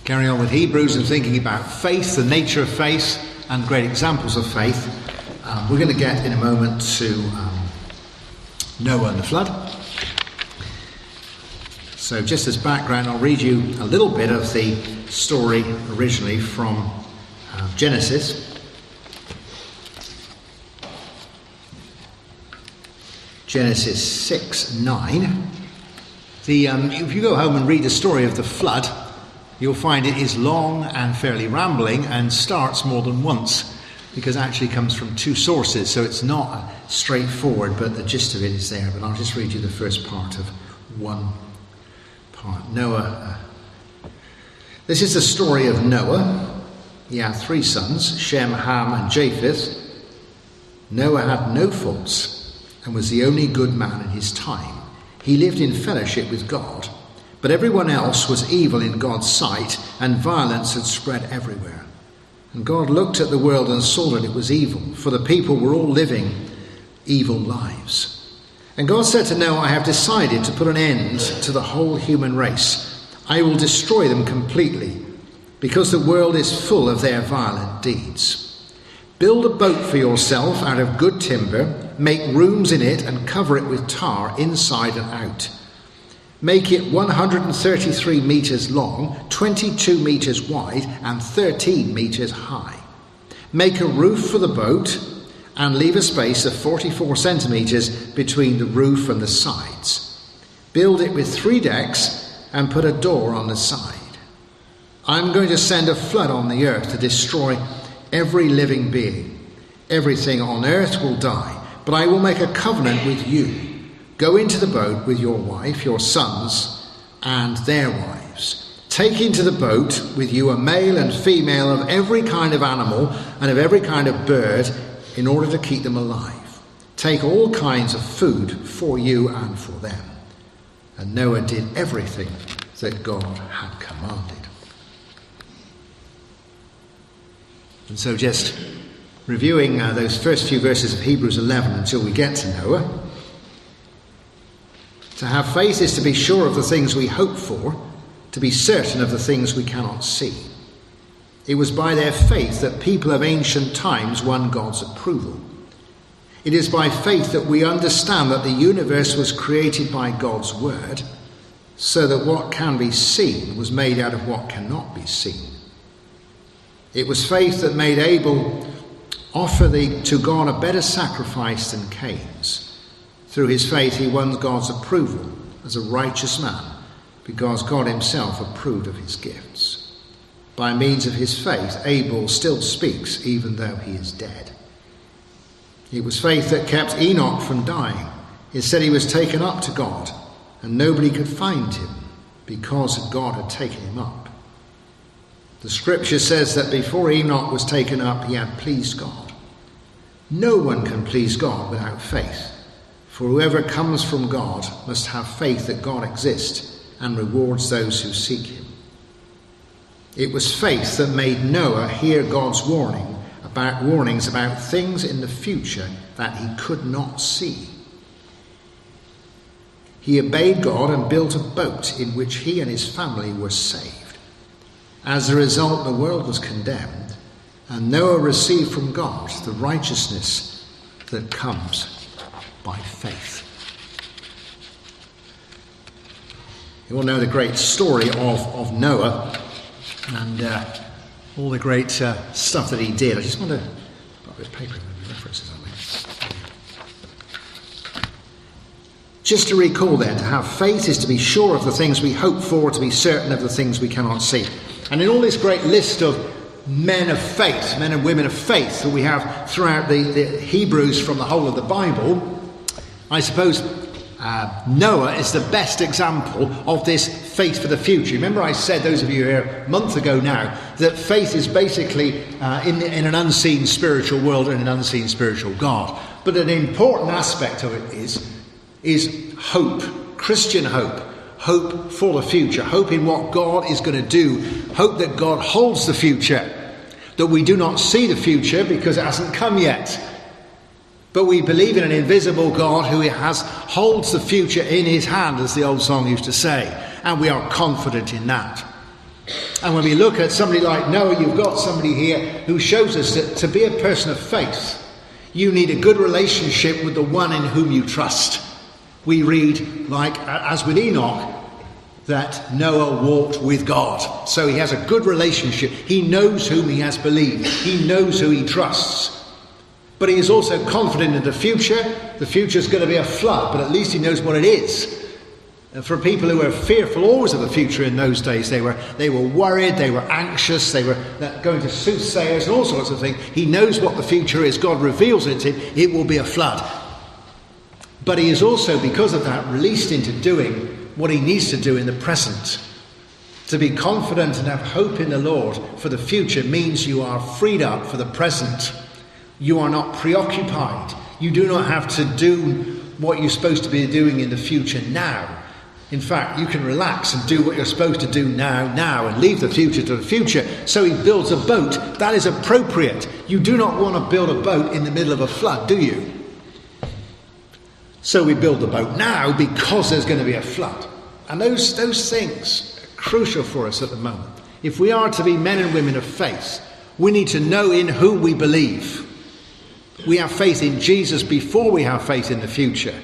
Carrying on with Hebrews and thinking about faith, the nature of faith, and great examples of faith. We're going to get in a moment to Noah and the flood. So just as background, I'll read you a little bit of the story originally from Genesis. Genesis 6:9. If you go home and read the story of the flood, you'll find it is long and fairly rambling and starts more than once, because it actually comes from two sources, so it's not straightforward, but the gist of it is there. But I'll just read you the first part of one part. Noah. This is the story of Noah. He had 3 sons, Shem, Ham and Japheth. Noah had no faults and was the only good man in his time. He lived in fellowship with God, but everyone else was evil in God's sight, and violence had spread everywhere. And God looked at the world and saw that it was evil, for the people were all living evil lives. And God said to Noah, I have decided to put an end to the whole human race. I will destroy them completely, because the world is full of their violent deeds. Build a boat for yourself out of good timber, make rooms in it and cover it with tar inside and out. Make it 133 meters long, 22 meters wide and 13 meters high. Make a roof for the boat and leave a space of 44 centimeters between the roof and the sides. Build it with 3 decks and put a door on the side. I'm going to send a flood on the earth to destroy every living being. Everything on earth will die, but I will make a covenant with you. Go into the boat with your wife, your sons, and their wives. Take into the boat with you a male and female of every kind of animal and of every kind of bird, in order to keep them alive. Take all kinds of food for you and for them. And Noah did everything that God had commanded. And so just reviewing those first few verses of Hebrews 11 until we get to Noah. To have faith is to be sure of the things we hope for, to be certain of the things we cannot see. It was by their faith that people of ancient times won God's approval. It is by faith that we understand that the universe was created by God's word, so that what can be seen was made out of what cannot be seen. It was faith that made Abel offer to God a better sacrifice than Cain's. Through his faith he won God's approval as a righteous man, because God himself approved of his gifts. By means of his faith, Abel still speaks even though he is dead. It was faith that kept Enoch from dying. It said he was taken up to God, and nobody could find him, because God had taken him up. The scripture says that before Enoch was taken up, he had pleased God. No one can please God without faith, for whoever comes from God must have faith that God exists and rewards those who seek him. It was faith that made Noah hear God's warnings about things in the future that he could not see. He obeyed God and built a boat in which he and his family were saved. As a result, the world was condemned, and Noah received from God the righteousness that comes by faith. You all know the great story of Noah and all the great stuff that he did. I just want to put a bit of paper in the references on there. Just to recall then, to have faith is to be sure of the things we hope for, to be certain of the things we cannot see. And in all this great list of men of faith, men and women of faith that we have throughout the Hebrews from the whole of the Bible, I suppose Noah is the best example of this faith for the future. Remember I said, those of you here a month ago now, that faith is basically in an unseen spiritual world and an unseen spiritual God. But an important aspect of it is hope, Christian hope. Hope for the future, hope in what God is going to do, hope that God holds the future, that we do not see the future because it hasn't come yet. But we believe in an invisible God who holds the future in his hand, as the old song used to say, and we are confident in that. And when we look at somebody like Noah, you've got somebody here who shows us that to be a person of faith, you need a good relationship with the one in whom you trust. We read, like as with Enoch, that Noah walked with God. So he has a good relationship. He knows whom he has believed. He knows who he trusts. But he is also confident in the future. The future is going to be a flood, but at least he knows what it is. And for people who were fearful always of the future in those days, they were worried, they were anxious, they were going to soothsayers and all sorts of things. He knows what the future is. God reveals it to him. It will be a flood. But he is also, because of that, released into doing what he needs to do in the present. To be confident and have hope in the Lord for the future means you are freed up for the present. You are not preoccupied. You do not have to do what you're supposed to be doing in the future now. In fact, you can relax and do what you're supposed to do now, and leave the future to the future. So he builds a boat. That is appropriate. You do not want to build a boat in the middle of a flood, do you? So we build the boat now because there's going to be a flood. And those things are crucial for us at the moment. If we are to be men and women of faith, we need to know in whom we believe. We have faith in Jesus before we have faith in the future.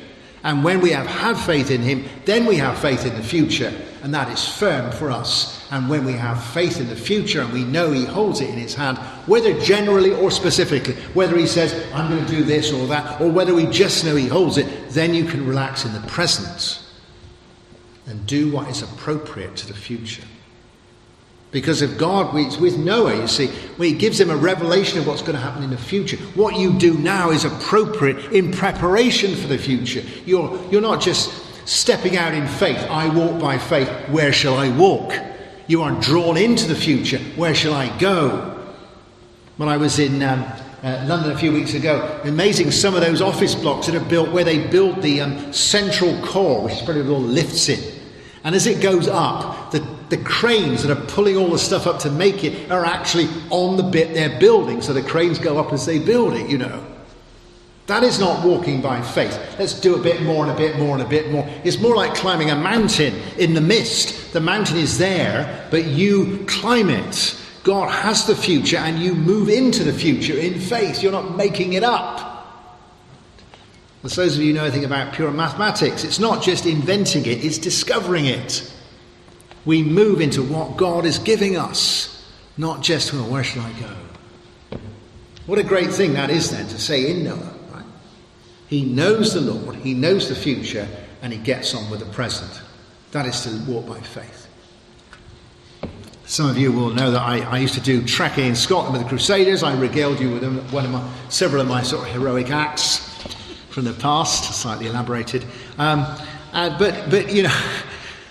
And when we have had faith in him, then we have faith in the future. And that is firm for us. And when we have faith in the future and we know he holds it in his hand, whether generally or specifically, whether he says, I'm going to do this or that, or whether we just know he holds it, then you can relax in the present and do what is appropriate to the future. Because if God, with Noah, you see, when he gives him a revelation of what's going to happen in the future, what you do now is appropriate in preparation for the future. You're not just stepping out in faith. I walk by faith. Where shall I walk? You are drawn into the future. Where shall I go? When I was in London a few weeks ago, amazing some of those office blocks that are built where they build the central core, which is probably with all the lifts in. And as it goes up, the cranes that are pulling all the stuff up to make it are actually on the bit they're building. So the cranes go up as they build it, you know. That is not walking by faith. Let's do a bit more and a bit more and a bit more. It's more like climbing a mountain in the mist. The mountain is there, but you climb it. God has the future and you move into the future in faith. You're not making it up. As those of you who know anything about pure mathematics, it's not just inventing it, it's discovering it. We move into what God is giving us, not just, well, where shall I go? What a great thing that is then to say in Noah, right? He knows the Lord, he knows the future, and he gets on with the present. That is to walk by faith. Some of you will know that I used to do trekking in Scotland with the Crusaders. I regaled you with several of my sort of heroic acts from the past, slightly elaborated. But you know,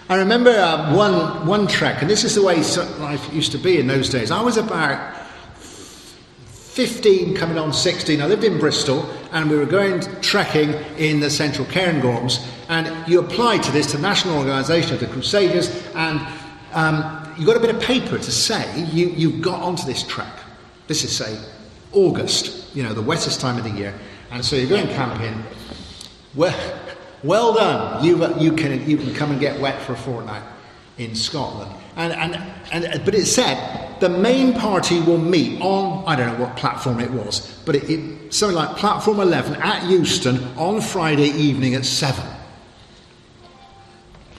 I remember one trek, and this is the way life used to be in those days. I was about 15, coming on 16. I lived in Bristol, and we were going trekking in the central Cairngorms. And you applied to this, to the National Organisation of the Crusaders, and you got a bit of paper to say you've got onto this trek. This is, say, August, you know, the wettest time of the year. And so you're going camping. Well done. You can come and get wet for a fortnight in Scotland. But it said the main party will meet on, I don't know what platform it was, but it something like platform 11 at Euston on Friday evening at 7.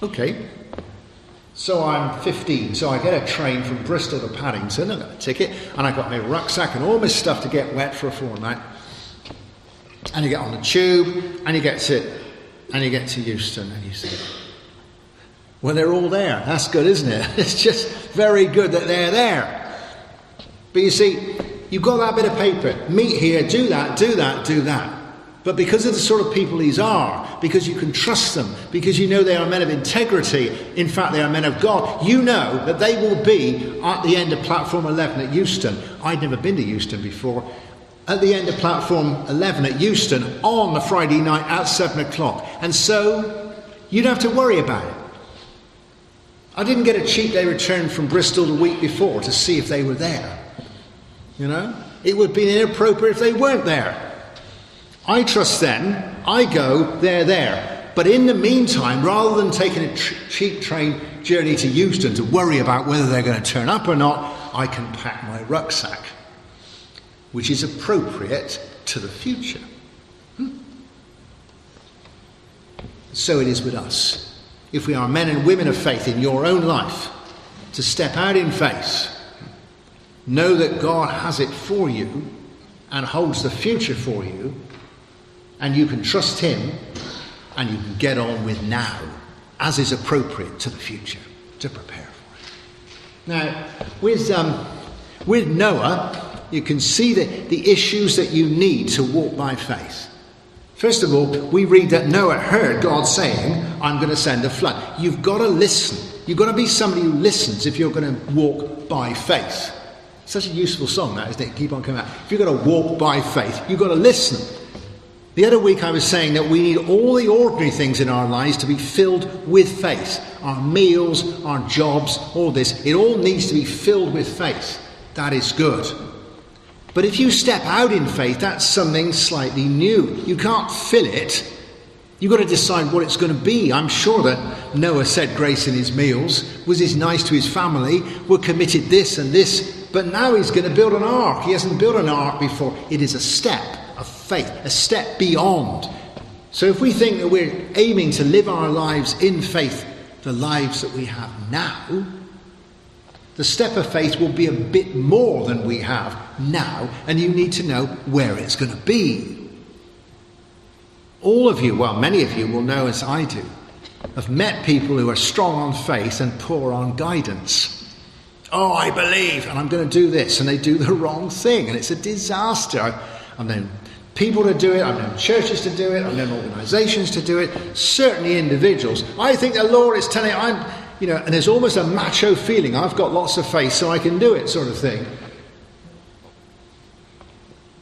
Okay. So I'm 15, so I get a train from Bristol to Paddington. I got a ticket, and I got my rucksack and all my stuff to get wet for a fortnight. And you get on the tube, and you get to Euston, and you say, well, they're all there. That's good, isn't it? It's just very good that they're there. But you see, you've got that bit of paper. Meet here, do that, do that, do that. But because of the sort of people these are, because you can trust them, because you know they are men of integrity, in fact they are men of God, you know that they will be at the end of platform 11 at Euston. I'd never been to Euston before. At the end of platform 11 at Euston on a Friday night at 7 o'clock. And so you don't have to worry about it. I didn't get a cheap day return from Bristol the week before to see if they were there. You know, it would be inappropriate if they weren't there. I trust them, I go, they're there. But in the meantime, rather than taking a cheap train journey to Euston to worry about whether they're going to turn up or not, I can pack my rucksack, which is appropriate to the future. So it is with us. If we are men and women of faith in your own life, to step out in faith, know that God has it for you and holds the future for you, and you can trust him and you can get on with now, as is appropriate to the future, to prepare for it. Now, with Noah, you can see the issues that you need to walk by faith. First of all, we read that Noah heard God saying, I'm going to send a flood. You've got to listen. You've got to be somebody who listens if you're going to walk by faith. Such a useful song, that, isn't it? Keep on coming out. If you're going to walk by faith, you've got to listen. The other week I was saying that we need all the ordinary things in our lives to be filled with faith. Our meals, our jobs, all this. It all needs to be filled with faith. That is good. But if you step out in faith, that's something slightly new. You can't fill it. You've got to decide what it's going to be. I'm sure that Noah said grace in his meals, was he nice to his family, were committed this and this, but now he's going to build an ark. He hasn't built an ark before. It is a step of faith, a step beyond. So if we think that we're aiming to live our lives in faith, the lives that we have now, the step of faith will be a bit more than we have now, and you need to know where it's going to be. All of you, well, many of you will know, as I do, have met people who are strong on faith and poor on guidance. Oh, I believe, and I'm going to do this, and they do the wrong thing, and it's a disaster. I've known people to do it, I've known churches to do it, I've known organisations to do it, certainly individuals. I think the Lord is telling and there's almost a macho feeling, I've got lots of faith so I can do it, sort of thing.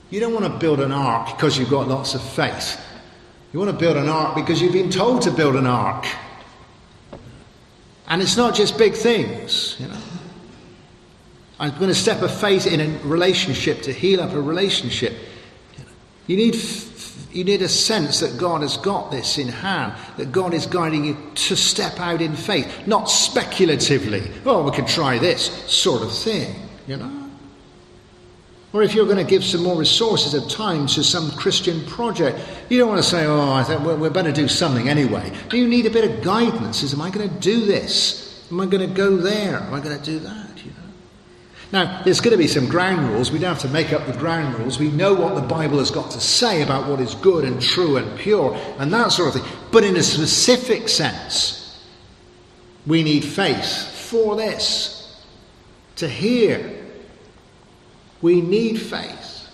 You don't want to build an ark because you've got lots of faith. You want to build an ark because you've been told to build an ark. And it's not just big things, I'm going to step of faith in a relationship to heal up a relationship. You need a sense that God has got this in hand, that God is guiding you to step out in faith, not speculatively, we could try this sort of thing, Or if you're going to give some more resources of time to some Christian project, you don't want to say, I think we're better do something anyway. You need a bit of guidance. Am I going to do this? Am I going to go there? Am I going to do that? Now, there's going to be some ground rules. We don't have to make up the ground rules. We know what the Bible has got to say about what is good and true and pure and that sort of thing. But in a specific sense, we need faith for this, to hear. We need faith.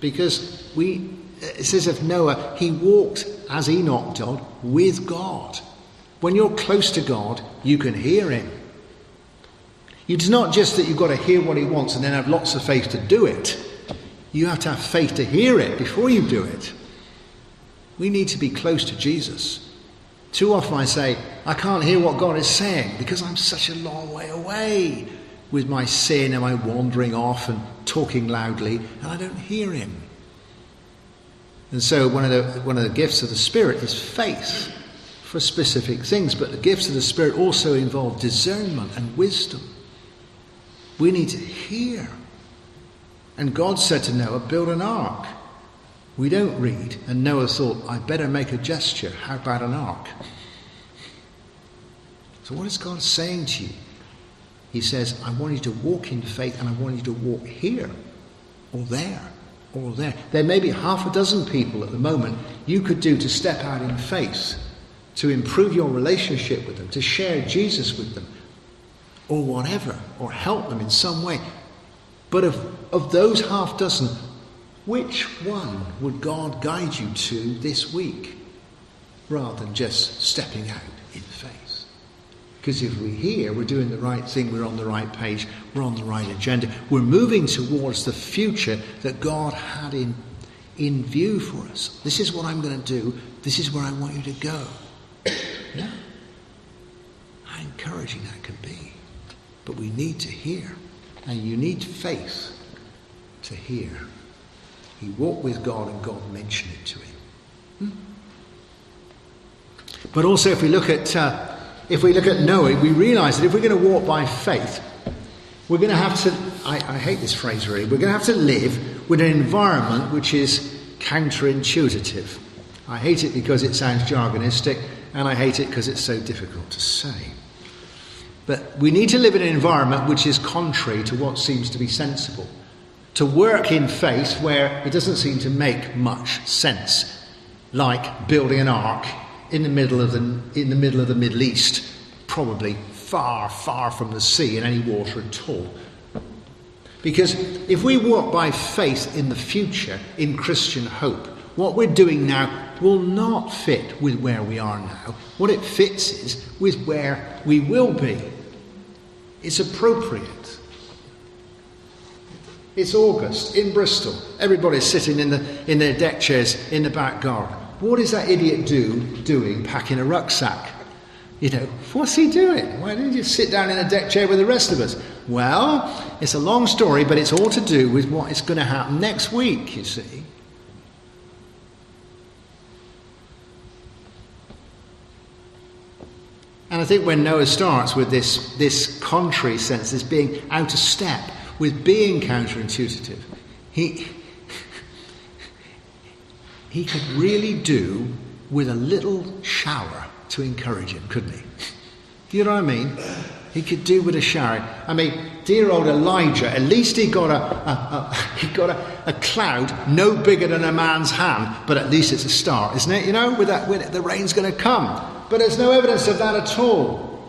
Because it says of Noah, he walked, as Enoch did, with God. When you're close to God, you can hear him. It's not just that you've got to hear what he wants and then have lots of faith to do it. You have to have faith to hear it before you do it. We need to be close to Jesus. Too often I say, I can't hear what God is saying because I'm such a long way away with my sin and my wandering off and talking loudly, and I don't hear him. And so one of the gifts of the Spirit is faith for specific things, but the gifts of the Spirit also involve discernment and wisdom. We need to hear. And God said to Noah, build an ark. We don't read, and Noah thought, I better make a gesture. How about an ark? So what is God saying to you? He says, I want you to walk in faith, and I want you to walk here, or there, or there. There may be half a dozen people at the moment you could do to step out in faith, to improve your relationship with them, to share Jesus with them, or whatever, or help them in some way. But of those half dozen, which one would God guide you to this week, rather than just stepping out in faith? Because if we're here, we're doing the right thing, we're on the right page, we're on the right agenda, we're moving towards the future that God had in view for us. This is what I'm going to do, this is where I want you to go. Yeah? How encouraging that can be. But we need to hear. And you need faith to hear. He walked with God and God mentioned it to him. But also if we look at Noah, we realise that if we're going to walk by faith, we're going to have to, I hate this phrase really, we're going to have to live with an environment which is counterintuitive. I hate it because it sounds jargonistic, and I hate it because it's so difficult to say. But we need to live in an environment which is contrary to what seems to be sensible. To work in faith where it doesn't seem to make much sense, like building an ark in the middle of the Middle East, probably far, far from the sea and any water at all. Because if we walk by faith in the future, in Christian hope, what we're doing now will not fit with where we are now. What it fits is with where we will be. It's appropriate. It's August in Bristol. Everybody's sitting in their deck chairs in the back garden. What is that idiot doing packing a rucksack? You know, what's he doing? Why didn't he just sit down in a deck chair with the rest of us? Well, it's a long story, but it's all to do with what is going to happen next week, you see. And I think when Noah starts with this contrary sense, this being out of step, with being counterintuitive, he could really do with a little shower to encourage him, couldn't he? Do you know what I mean? He could do with a shower. I mean, dear old Elijah, at least he got a cloud no bigger than a man's hand, but at least it's a start, isn't it? You know, with the rain's going to come. But there's no evidence of that at all.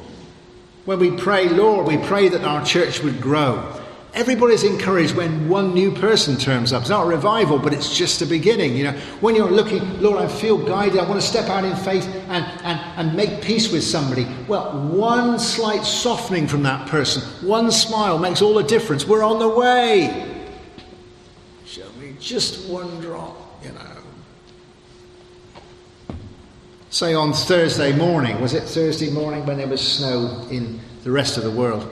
When we pray, Lord, we pray that our church would grow. Everybody's encouraged when one new person turns up. It's not a revival, but it's just a beginning. You know, when you're looking, Lord, I feel guided. I want to step out in faith and make peace with somebody. Well, one slight softening from that person, one smile makes all the difference. We're on the way. Shall we just one drop, you know? Say on Thursday morning, was it Thursday morning when there was snow in the rest of the world?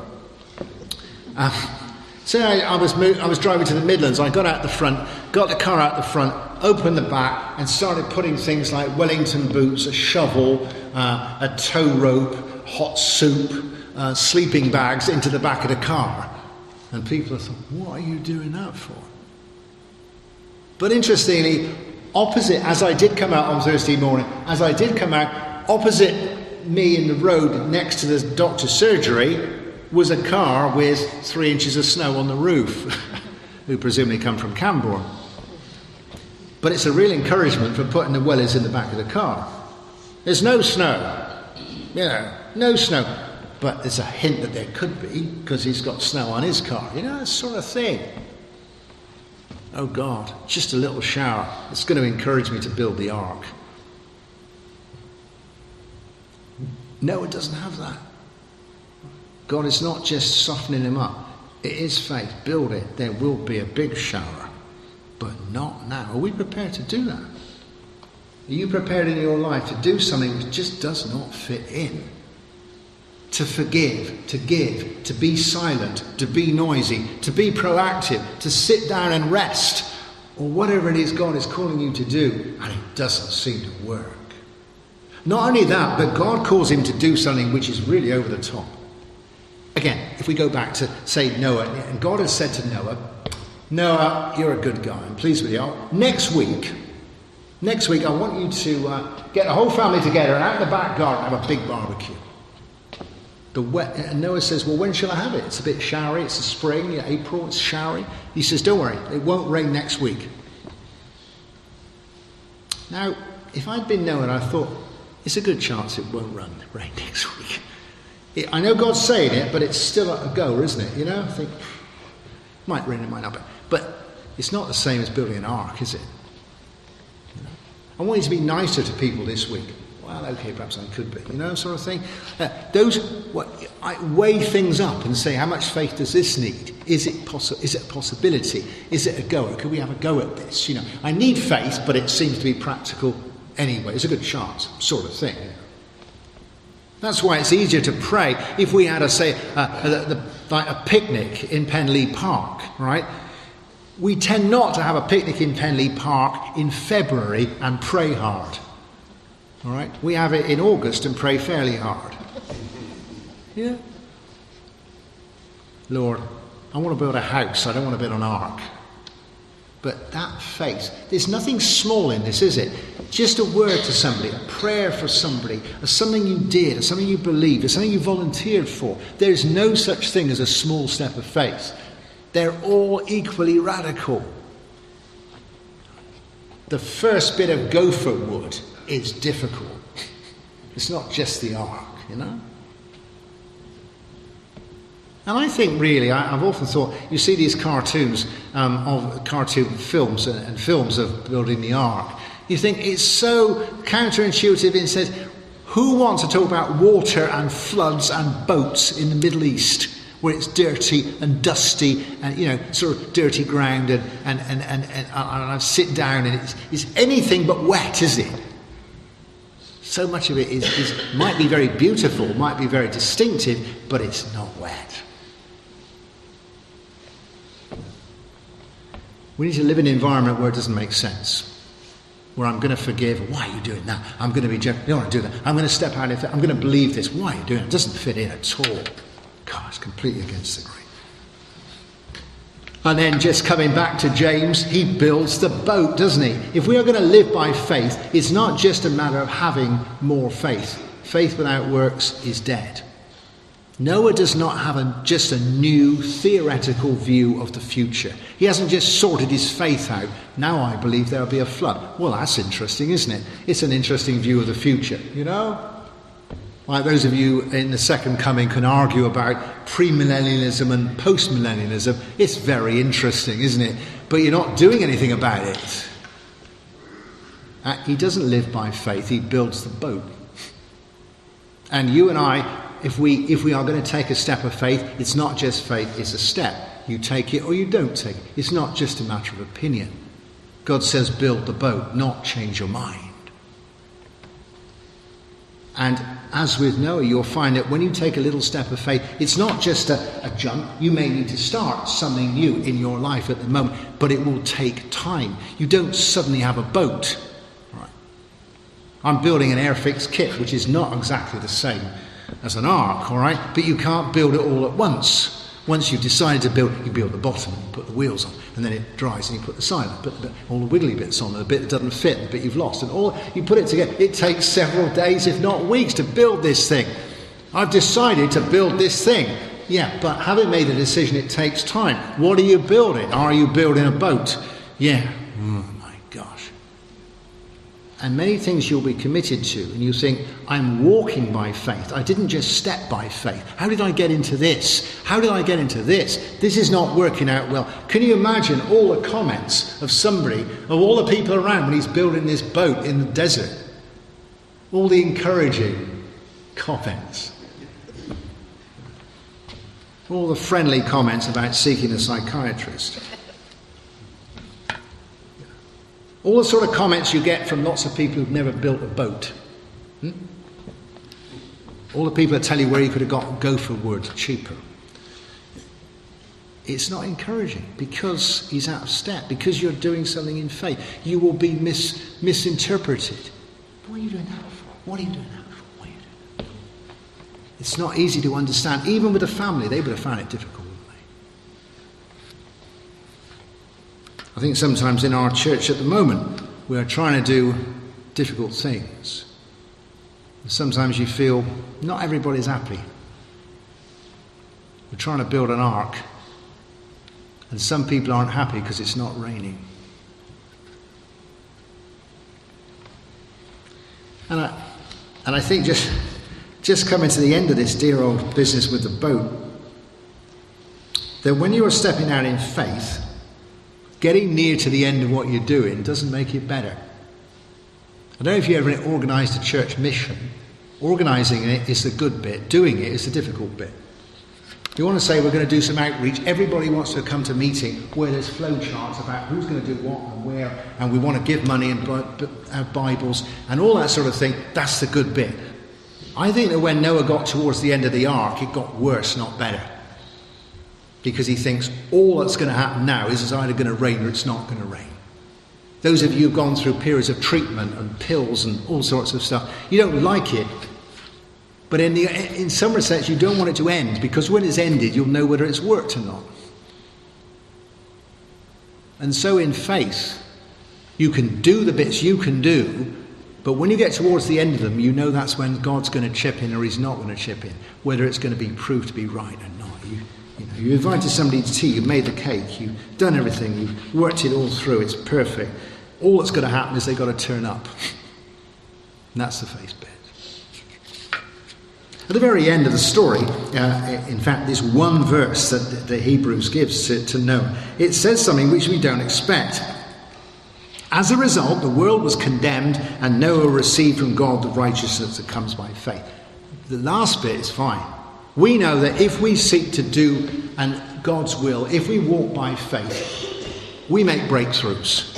Say I was driving to the Midlands. I got out the front, got the car out the front, opened the back, and started putting things like Wellington boots, a shovel, a tow rope, hot soup, sleeping bags into the back of the car. And people thought, "What are you doing that for?" But interestingly, opposite, as I did come out on Thursday morning, opposite me in the road next to the doctor's surgery was a car with 3 inches of snow on the roof, who presumably come from Camborne. But it's a real encouragement for putting the wellies in the back of the car. There's no snow, you know, no snow. But there's a hint that there could be, because he's got snow on his car, you know, that sort of thing. Oh God, just a little shower. It's going to encourage me to build the ark. No, it doesn't have that. God is not just softening him up. It is faith. Build it. There will be a big shower. But not now. Are we prepared to do that? Are you prepared in your life to do something that just does not fit in? To forgive, to give, to be silent, to be noisy, to be proactive, to sit down and rest, or whatever it is God is calling you to do, and it doesn't seem to work. Not only that, but God calls him to do something which is really over the top. Again, if we go back to, say, Noah, and God has said to Noah, "Noah, you're a good guy, I'm pleased with you. Next week, I want you to get the whole family together and out in the back garden have a big barbecue." And Noah says, "Well, when shall I have it? It's a bit showery, it's the spring, April, it's showery." He says, "Don't worry, it won't rain next week." Now, if I'd been Noah, I thought, it's a good chance it won't rain next week. I know God's saying it, but it's still a goer, isn't it? You know, I think, it might rain, it might not. But it's not the same as building an ark, is it? You know? I want you to be nicer to people this week. Well, okay, perhaps I could be, you know, sort of thing. I weigh things up and say, how much faith does this need? Is it a possibility? Is it a goer? Could we have a go at this? You know, I need faith, but it seems to be practical anyway. It's a good chance, sort of thing. You know? That's why it's easier to pray if we had, like a picnic in Penlee Park, right? We tend not to have a picnic in Penlee Park in February and pray hard. All right? We have it in August and pray fairly hard. Yeah. Lord, I want to build a house. I don't want to build an ark. But that faith, there's nothing small in this, is it? Just a word to somebody, a prayer for somebody, or something you did, or something you believed, or something you volunteered for. There's no such thing as a small step of faith. They're all equally radical. The first bit of gopher wood is difficult. It's not just the ark, you know? And I think really, I've often thought, you see these cartoons of cartoon films and films of building the ark. You think it's so counterintuitive. It says, who wants to talk about water and floods and boats in the Middle East, where it's dirty and dusty and, you know, sort of dirty ground and I sit down and it's anything but wet, is it? So much of it might be very beautiful, might be very distinctive, but it's not wet. We need to live in an environment where it doesn't make sense. Where I'm going to forgive. Why are you doing that? I'm going to be gentle. You don't want to do that. I'm going to step out of it. I'm going to believe this. Why are you doing it? It doesn't fit in at all. God, it's completely against the grain. And then just coming back to James, he builds the boat, doesn't he? If we are going to live by faith, it's not just a matter of having more faith. Faith without works is dead. Noah does not have just a new theoretical view of the future. He hasn't just sorted his faith out. Now I believe there'll be a flood. Well, that's interesting, isn't it? It's an interesting view of the future, you know? Like those of you in the second coming can argue about premillennialism and postmillennialism. It's very interesting, isn't it? But you're not doing anything about it. He doesn't live by faith. He builds the boat. And you and I, if we are going to take a step of faith, it's not just faith, it's a step. You take it or you don't take it. It's not just a matter of opinion. God says build the boat, not change your mind. And as with Noah, you'll find that when you take a little step of faith, it's not just a jump. You may need to start something new in your life at the moment, but it will take time. You don't suddenly have a boat. Right. I'm building an Airfix kit, which is not exactly the same as an ark, all right? But you can't build it all at once. Once you've decided to build, you build the bottom and you put the wheels on, and then it dries and you put the side on, put all the wiggly bits on, the bit that doesn't fit, the bit you've lost, and all you put it together. It takes several days, if not weeks, to build this thing. I've decided to build this thing. Yeah, but having made a decision, it takes time. What are you building? Are you building a boat? Yeah. Oh my gosh. And many things you'll be committed to, and you think, I'm walking by faith. I didn't just step by faith. How did I get into this? How did I get into this? This is not working out well. Can you imagine all the comments of somebody, of all the people around when he's building this boat in the desert? All the encouraging comments. All the friendly comments about seeking a psychiatrist. All the sort of comments you get from lots of people who've never built a boat. All the people that tell you where you could have got gopher wood cheaper. It's not encouraging because he's out of step, because you're doing something in faith. You will be misinterpreted. What are you doing that for? What are you doing that for? What are you doing that for? It's not easy to understand. Even with a family, they would have found it difficult. I think sometimes in our church at the moment, we are trying to do difficult things. Sometimes you feel not everybody's happy. We're trying to build an ark, and some people aren't happy because it's not raining. And I think just coming to the end of this dear old business with the boat, that when you are stepping out in faith, getting near to the end of what you're doing doesn't make it better. I don't know if you ever organised a church mission. Organising it is the good bit. Doing it is the difficult bit. You want to say we're going to do some outreach. Everybody wants to come to a meeting where there's flow charts about who's going to do what and where, and we want to give money and have Bibles and all that sort of thing. That's the good bit. I think that when Noah got towards the end of the ark, it got worse, not better. Because he thinks all that's going to happen now is it's either going to rain or it's not going to rain. Those of you who've gone through periods of treatment and pills and all sorts of stuff, you don't like it. But in some respects, you don't want it to end, because when it's ended, you'll know whether it's worked or not. And so in faith, you can do the bits you can do, but when you get towards the end of them, you know that's when God's going to chip in or he's not going to chip in, whether it's going to be proved to be right or not. You invited somebody to tea, you've made the cake, you've done everything, you've worked it all through, it's perfect. All that's going to happen is they've got to turn up. And that's the faith bit. At the very end of the story, in fact, this one verse that the Hebrews gives to Noah, it says something which we don't expect. As a result, the world was condemned, and Noah received from God the righteousness that comes by faith. The last bit is fine. We know that if we seek to do God's will, if we walk by faith, we make breakthroughs.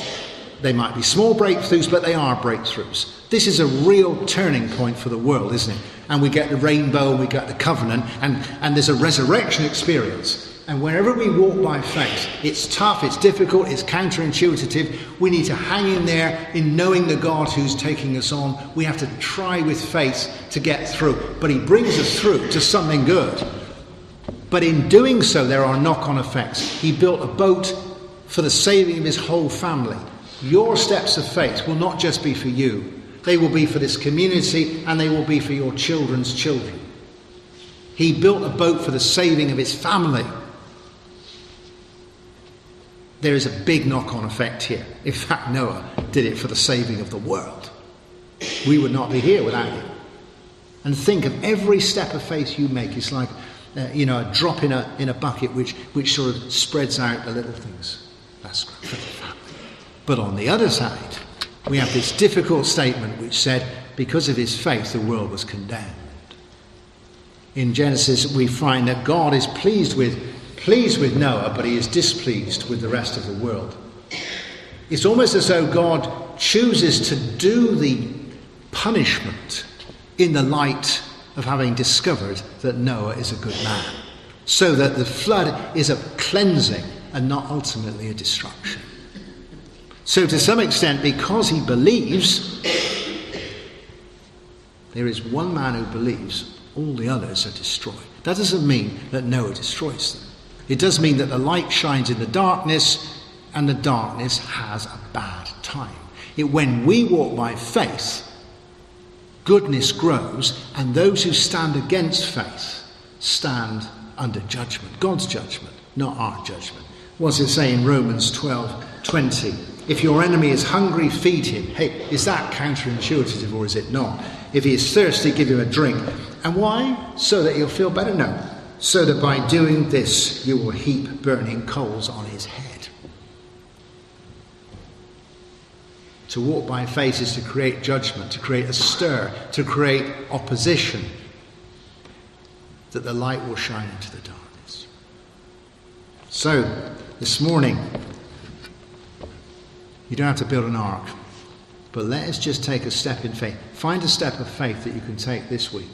They might be small breakthroughs, but they are breakthroughs. This is a real turning point for the world, isn't it? And we get the rainbow, and we get the covenant, and there's a resurrection experience. And wherever we walk by faith, it's tough, it's difficult, it's counterintuitive. We need to hang in there in knowing the God who's taking us on. We have to try with faith to get through. But he brings us through to something good. But in doing so, there are knock-on effects. He built a boat for the saving of his whole family. Your steps of faith will not just be for you. They will be for this community, and they will be for your children's children. He built a boat for the saving of his family. There is a big knock-on effect here. In fact, Noah did it for the saving of the world. We would not be here without him. And think of every step of faith you make. It's like, a drop in a bucket which sort of spreads out the little things. That's great for the family. But on the other side, we have this difficult statement which said, because of his faith, the world was condemned. In Genesis, we find that God is pleased with Noah, but he is displeased with the rest of the world. It's almost as though God chooses to do the punishment in the light of having discovered that Noah is a good man, so that the flood is a cleansing and not ultimately a destruction. So to some extent, because he believes, there is one man who believes, all the others are destroyed. That doesn't mean that Noah destroys them. It does mean that the light shines in the darkness, and the darkness has a bad time. When we walk by faith, goodness grows, and those who stand against faith stand under judgment. God's judgment, not our judgment. What's it say in Romans 12:20? If your enemy is hungry, feed him. Hey, is that counterintuitive or is it not? If he is thirsty, give him a drink. And why? So that he'll feel better? No. So that by doing this, you will heap burning coals on his head. To walk by faith is to create judgment, to create a stir, to create opposition, that the light will shine into the darkness. So, this morning, you don't have to build an ark, but let us just take a step in faith. Find a step of faith that you can take this week.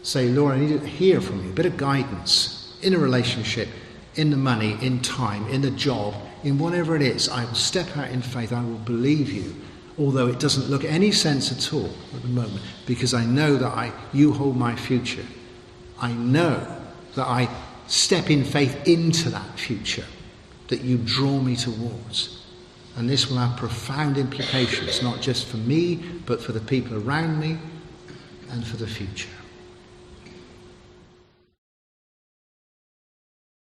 Say, Lord, I need to hear from you, a bit of guidance in a relationship, in the money, in time, in the job, in whatever it is. I will step out in faith. I will believe you, although it doesn't look any sense at all at the moment, because I know that you hold my future. I know that I step in faith into that future that you draw me towards. And this will have profound implications, not just for me, but for the people around me and for the future.